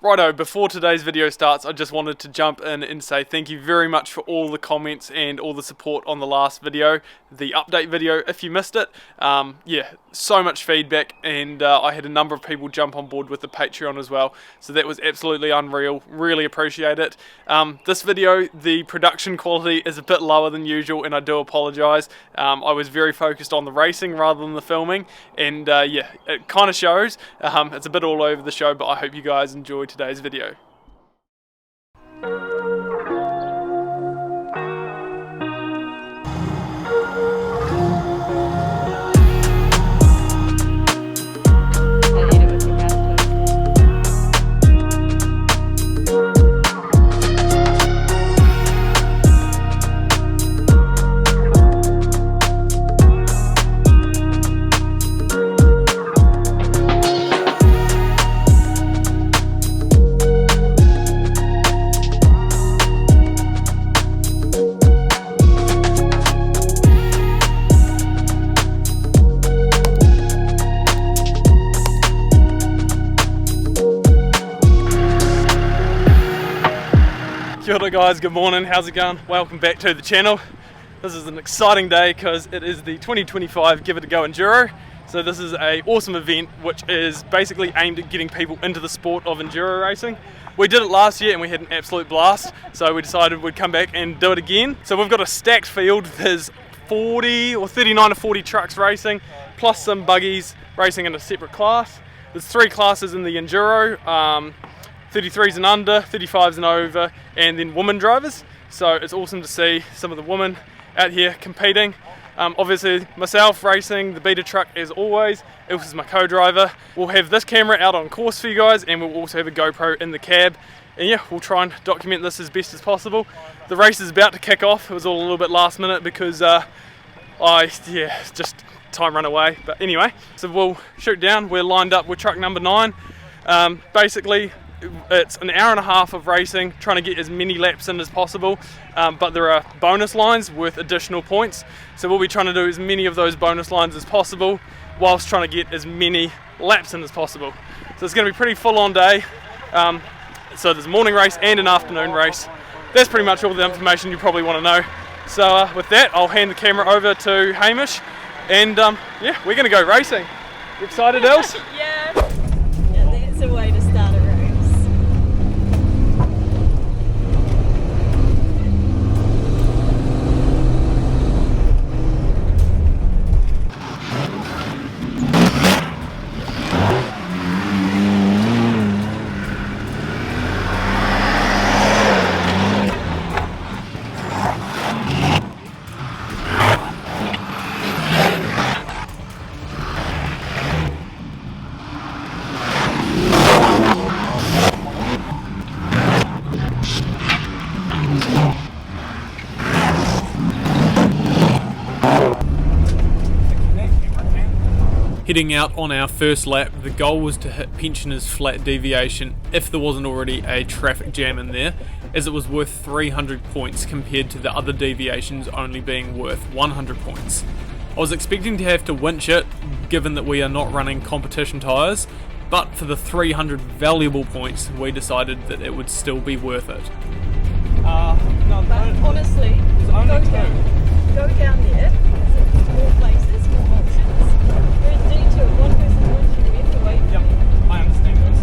Righto, before today's video starts, I just wanted to jump in and say thank you very much for all the comments and all the support on the last video, the update video, if you missed it. Yeah, so much feedback, and I had a number of people jump on board with the Patreon as well, so that was absolutely unreal, really appreciate it. This video, the production quality is a bit lower than usual, and I do apologise. I was very focused on the racing rather than the filming, and yeah, it kind of shows. It's a bit all over the show, but I hope you guys enjoyed today's video. Kia ora guys, good morning, how's it going? Welcome back to the channel. This is an exciting day because it is the 2025 Give It A Go Enduro. So this is an awesome event which is basically aimed at getting people into the sport of enduro racing. We did it last year and we had an absolute blast, so we decided we'd come back and do it again. So we've got a stacked field. There's 39 to 40 trucks racing, plus some buggies racing in a separate class. There's 3 classes in the enduro. 33s and under, 35s and over, and then women drivers. So it's awesome to see some of the women out here competing. Obviously myself racing the beta truck as always. Ilse is my co-driver. We'll have this camera out on course for you guys, and we'll also have a GoPro in the cab. And yeah, we'll try and document this as best as possible. The race is about to kick off. It was all a little bit last minute because just time run away. But anyway, so we'll shoot down. We're lined up with truck number 9. Basically, it's an hour and a half of racing, trying to get as many laps in as possible, but there are bonus lines worth additional points, so we'll be trying to do as many of those bonus lines as possible whilst trying to get as many laps in as possible. So it's going to be a pretty full on day. So there's a morning race and an afternoon race. That's pretty much all the information you probably want to know. So with that, I'll hand the camera over to Hamish, and yeah, we're going to go racing. You excited, Els? Yeah, that's a way to start a race. Heading out on our first lap, the goal was to hit pensioners' flat deviation if there wasn't already a traffic jam in there, as it was worth 300 points compared to the other deviations only being worth 100 points. I was expecting to have to winch it, given that we are not running competition tyres, but for the 300 valuable points, we decided that it would still be worth it. No, but honestly, go down there, there's more places, more options. Whereas D2, one person wants you to have to wait. Yep, I understand this.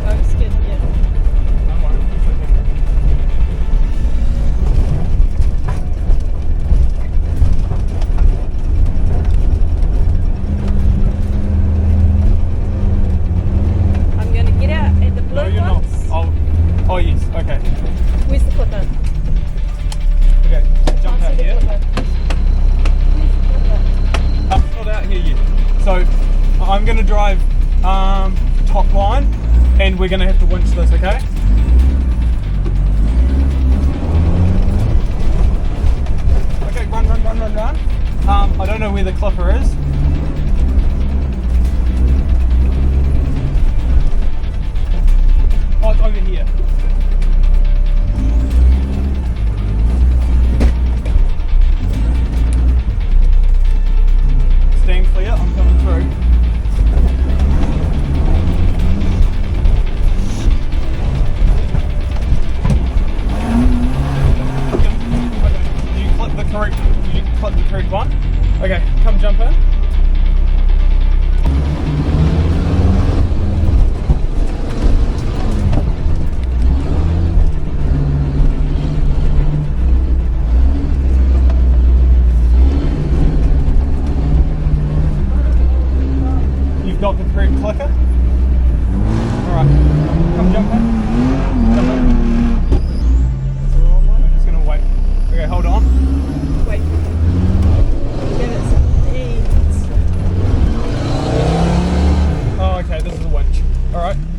I'm scared to get it. Don't worry, it's okay. I'm going to get out at the blue No, you're ones. not. Oh yes, okay. Where's the clipper? Okay, jump out here. Where's the clipper? Not out here yet. So I'm going to drive top line, and we're going to have to winch this, okay? Okay, run. I don't know where the clipper is. Oh, it's over here. Stand clear, I'm coming through.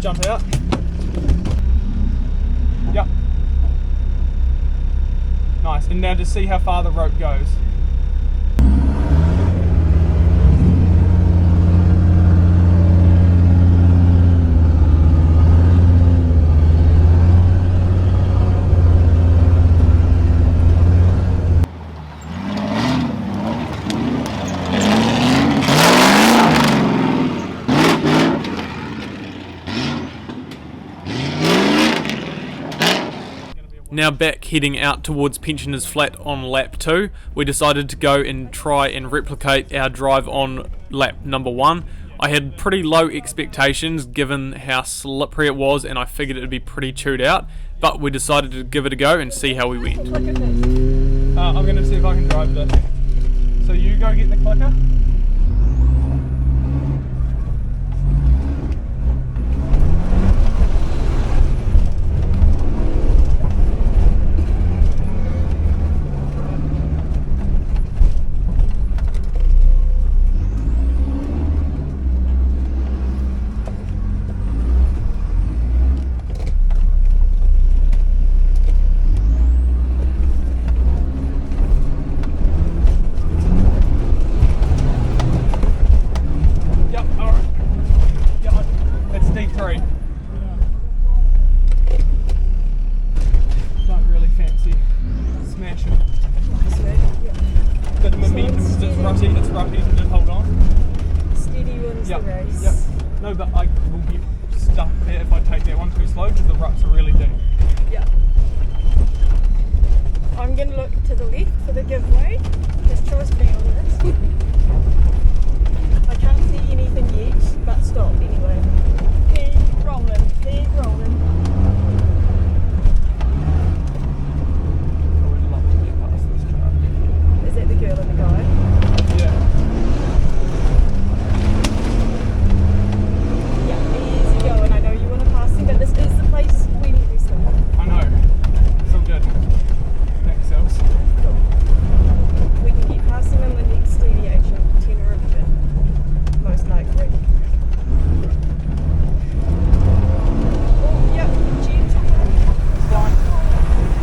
jump out. Yep. Nice, and now just see how far the rope goes. Now back heading out towards Pensioners Flat on lap 2, we decided to go and try and replicate our drive on lap number 1. I had pretty low expectations given how slippery it was, and I figured it would be pretty chewed out, but we decided to give it a go and see how we went. I'm going to see if I can drive this. So you go get the clicker. It's roughy, so just hold on. Steady wins the race. Yep. No, but I will get stuck there if I take that one too slow because the ruts are really deep. Yeah. I'm going to look to the left for the giveaway. Just trust me on this. I can't see anything yet, but stop anyway. Keep rolling, keep rolling. I would love to get past this truck. Is that the girl and the guy? Yeah. Yeah, easy going. I know you want to pass him, but this is the place we need to stop. I know. It's all good. Thanks, Els. Cool. We can get past him in the next deviation, 10 or a bit, most likely. Oh, yep, gentle. It's fine.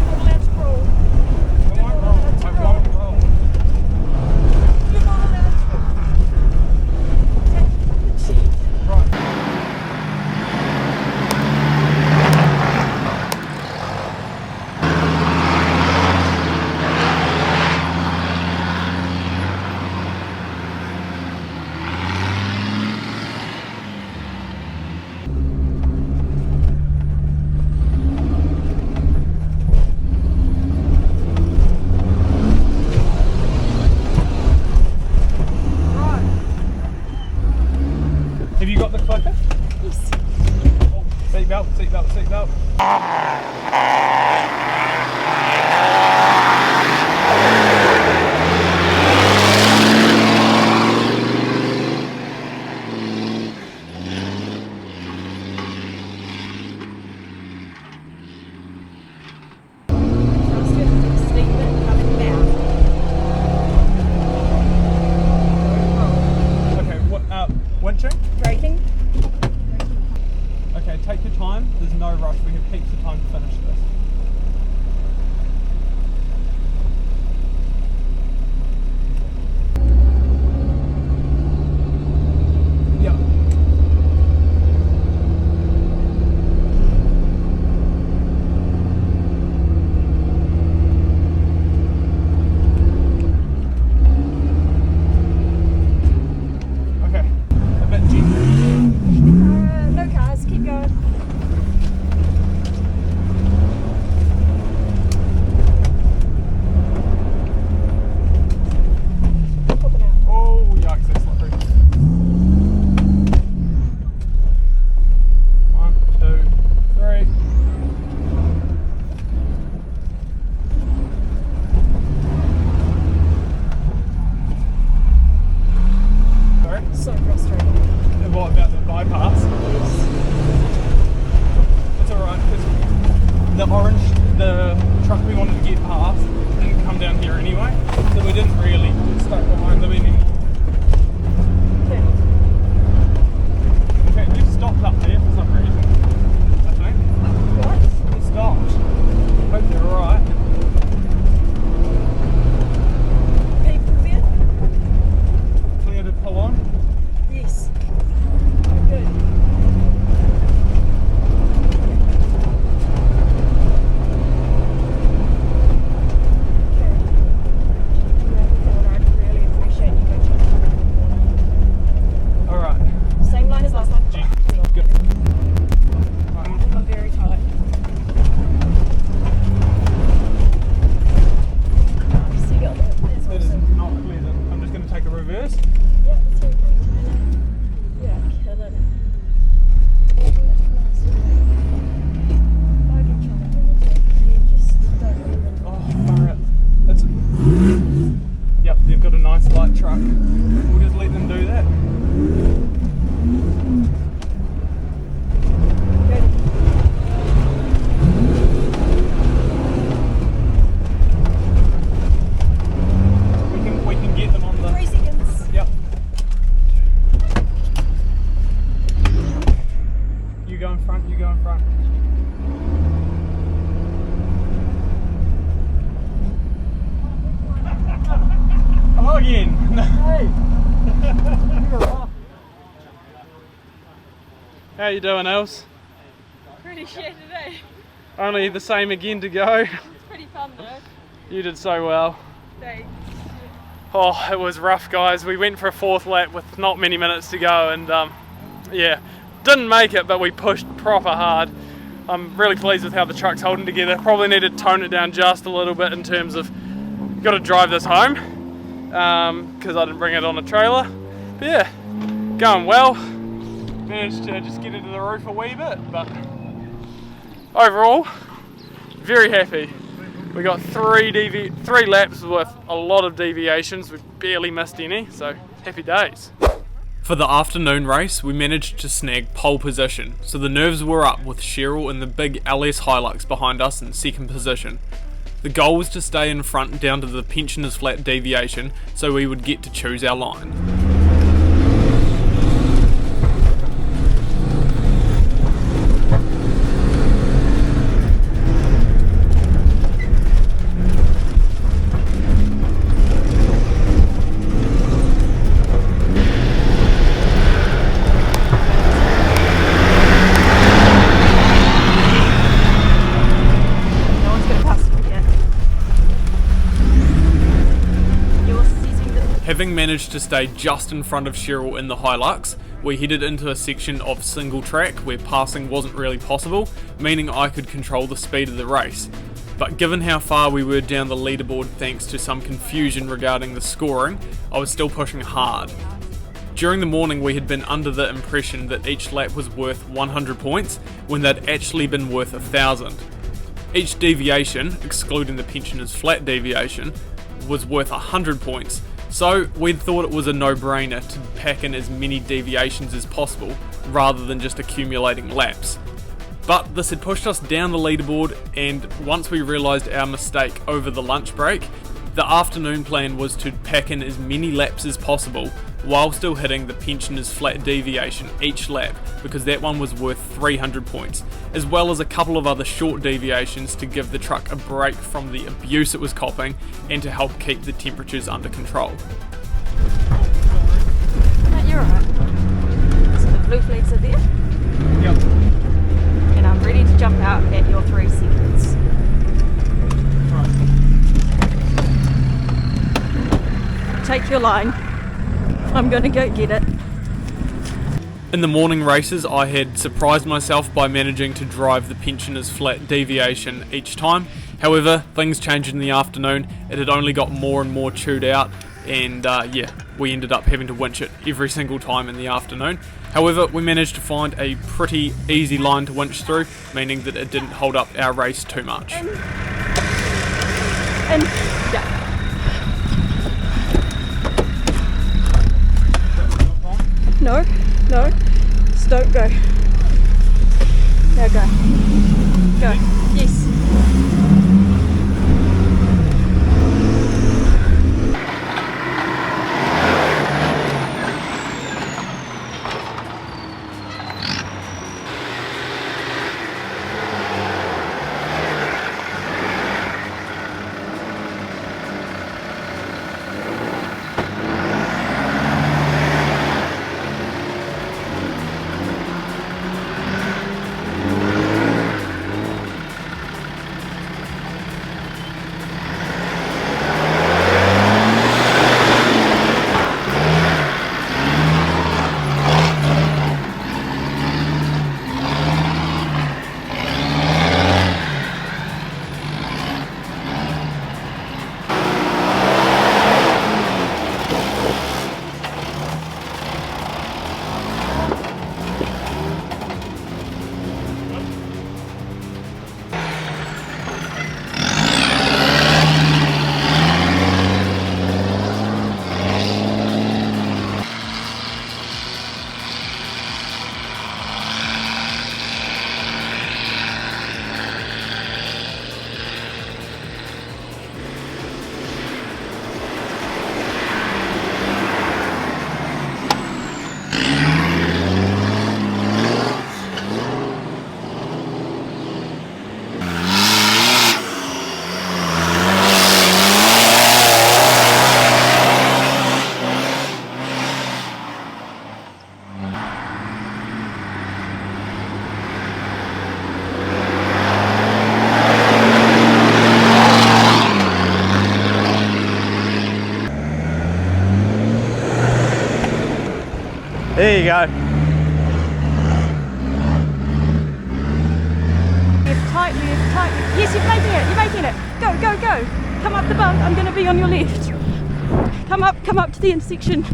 Not allowed to roll. I won't roll. I won't roll. You're not allowed to. Take the cheat. Right. Have you got the clicker? Yes. Oh, seatbelt, seatbelt, seatbelt. Just get the statement coming down. Okay, what, winching? Braking. Okay, take your time. There's no rush. We have heaps of time to finish this. Yeah. Okay, a bit gentle. No cars, keep going. Popping out. Oh, yikes, that's slippery. 1, 2, 3. Sorry? So frustrating. And what about the bypass? Yes. front, you go in front. Hello again. Hey. How you doing, Els? Pretty shit today. Only the same again to go. It's pretty fun though. You did so well. Thanks. Oh, it was rough, guys. We went for a fourth lap with not many minutes to go, and yeah, didn't make it, but we pushed proper hard. I'm really pleased with how the truck's holding together. Probably need to tone it down just a little bit in terms of got to drive this home because I didn't bring it on a trailer. But yeah, going well. Managed to just get into the roof a wee bit, but overall, very happy. We got three laps with a lot of deviations. We barely missed any, so happy days. For the afternoon race, we managed to snag pole position, so the nerves were up with Cheryl and the big LS Hilux behind us in second position. The goal was to stay in front down to the pensioners flat deviation, so we would get to choose our line. Having managed to stay just in front of Cheryl in the Hilux, we headed into a section of single track where passing wasn't really possible, meaning I could control the speed of the race. But given how far we were down the leaderboard thanks to some confusion regarding the scoring, I was still pushing hard. During the morning we had been under the impression that each lap was worth 100 points when they'd actually been worth 1,000. Each deviation, excluding the pensioners flat deviation, was worth 100 points. So we thought it was a no-brainer to pack in as many deviations as possible rather than just accumulating laps. But this had pushed us down the leaderboard, and once we realised our mistake over the lunch break, the afternoon plan was to pack in as many laps as possible while still hitting the pensioners flat deviation each lap, because that one was worth 300 points, as well as a couple of other short deviations to give the truck a break from the abuse it was copping and to help keep the temperatures under control. Mate, you're alright. So the blue flags are there. Yep. And I'm ready to jump out at your 3 seconds. Right. Take your line. I'm gonna go get it. In the morning races, I had surprised myself by managing to drive the pensioners flat deviation each time. However, things changed in the afternoon. It had only got more and more chewed out, and yeah, we ended up having to winch it every single time in the afternoon. However, we managed to find a pretty easy line to winch through, meaning that it didn't hold up our race too much. And yeah. No, just don't go. Now go. Go. Yes. There you go. Lift tight, lift tight. Yes, you're making it, you're making it. Go, go, go. Come up the bump, I'm going to be on your left. Come up to the intersection.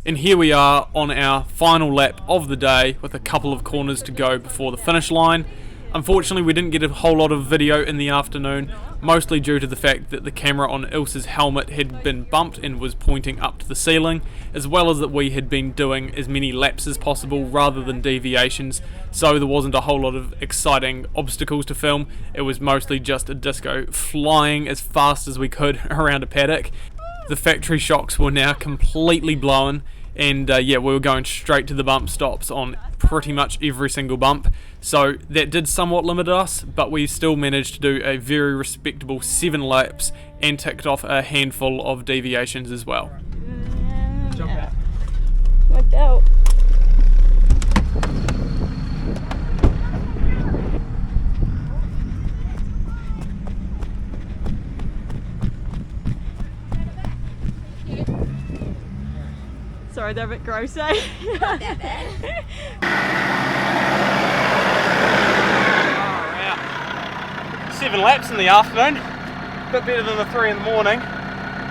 And here we are on our final lap of the day with a couple of corners to go before the finish line. Unfortunately, we didn't get a whole lot of video in the afternoon, mostly due to the fact that the camera on Ilse's helmet had been bumped and was pointing up to the ceiling, as well as that we had been doing as many laps as possible rather than deviations, so there wasn't a whole lot of exciting obstacles to film. It was mostly just a disco flying as fast as we could around a paddock. The factory shocks were now completely blown, and yeah, we were going straight to the bump stops on pretty much every single bump, so that did somewhat limit us, but we still managed to do a very respectable 7 laps and ticked off a handful of deviations as well. Jump out. My belt. Sorry, they're a bit gross, eh? Not that bad. Oh, wow. 7 laps in the afternoon, a bit better than the 3 in the morning.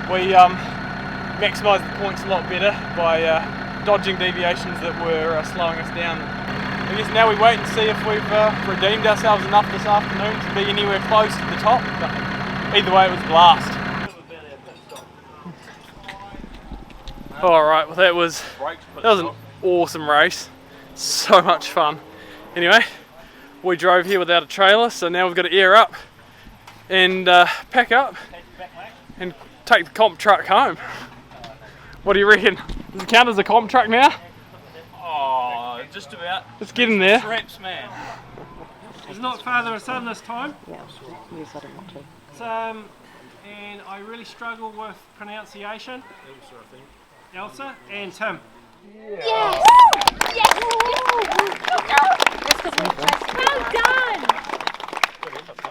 We maximised the points a lot better by dodging deviations that were slowing us down. I guess now we wait and see if we've redeemed ourselves enough this afternoon to be anywhere close to the top, but either way it was a blast. Alright, well that was an awesome race, so much fun. Anyway, we drove here without a trailer, so now we've got to air up and pack up and take the comp truck home. What do you reckon? Does it count as a comp truck now? Oh, just about. Let's get in there. Traps, man. It's not father and son this time. Yeah, yes, I don't want to. It's, and I really struggle with pronunciation. Elsa, I think. Elsa and Tim. Yes! Yes!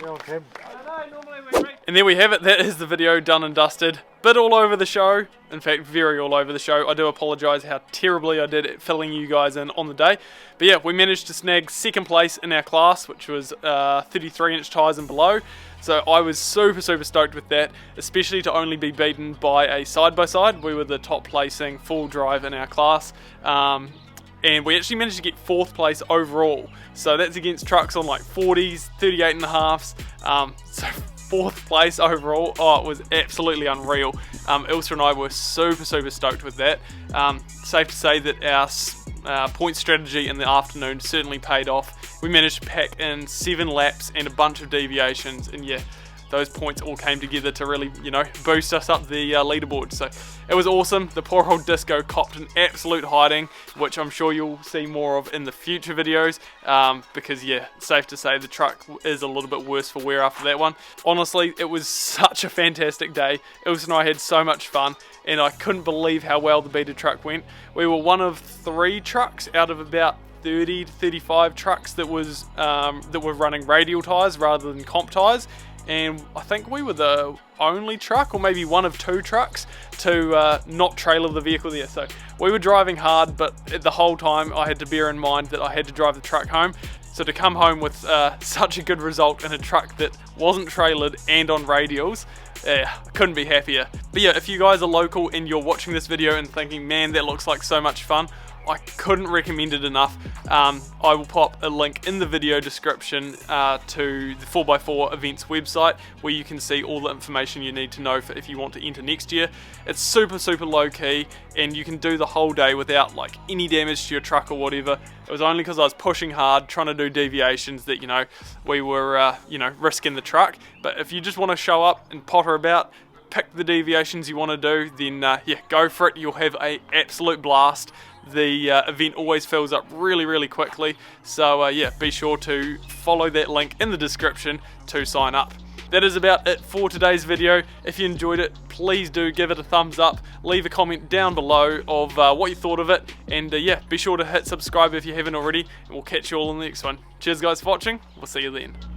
Well done! I know, normally we're great. And there we have it, that is the video done and dusted. Bit all over the show, in fact very all over the show. I do apologise how terribly I did at filling you guys in on the day. But yeah, we managed to snag 2nd place in our class, which was 33-inch tyres and below. So I was super stoked with that, especially to only be beaten by a side-by-side. We were the top placing full drive in our class. And we actually managed to get 4th place overall. So that's against trucks on like 40s, 38.5s. So 4th place overall. Oh, it was absolutely unreal. Ilsa and I were super stoked with that. Safe to say that our point strategy in the afternoon certainly paid off. We managed to pack in 7 laps and a bunch of deviations, and yeah, those points all came together to really, you know, boost us up the leaderboard. So it was awesome. The poor old Disco copped an absolute hiding, which I'm sure you'll see more of in the future videos, because yeah, safe to say the truck is a little bit worse for wear after that one. Honestly, it was such a fantastic day. Ilse and I had so much fun, and I couldn't believe how well the beater truck went. We were one of 3 trucks out of about 30 to 35 trucks that were running radial tyres rather than comp tyres. And I think we were the only truck, or maybe one of 2 trucks, to not trailer the vehicle there. So we were driving hard, but the whole time I had to bear in mind that I had to drive the truck home. So to come home with such a good result in a truck that wasn't trailered and on radials, I couldn't be happier. But yeah, if you guys are local and you're watching this video and thinking, man, that looks like so much fun, I couldn't recommend it enough. I will pop a link in the video description to the 4x4 events website, where you can see all the information you need to know for if you want to enter next year. It's super low key, and you can do the whole day without like any damage to your truck or whatever. It was only because I was pushing hard trying to do deviations that, you know, we were risking the truck. But if you just want to show up and potter about, pick the deviations you want to do, then yeah, go for it. You'll have an absolute blast. The event always fills up really quickly, so yeah, be sure to follow that link in the description to sign up. that is about it for today's video. If you enjoyed it, please do give it a thumbs up, leave a comment down below of what you thought of it, and yeah, be sure to hit subscribe if you haven't already, and we'll catch you all in the next one. Cheers guys for watching, we'll see you then.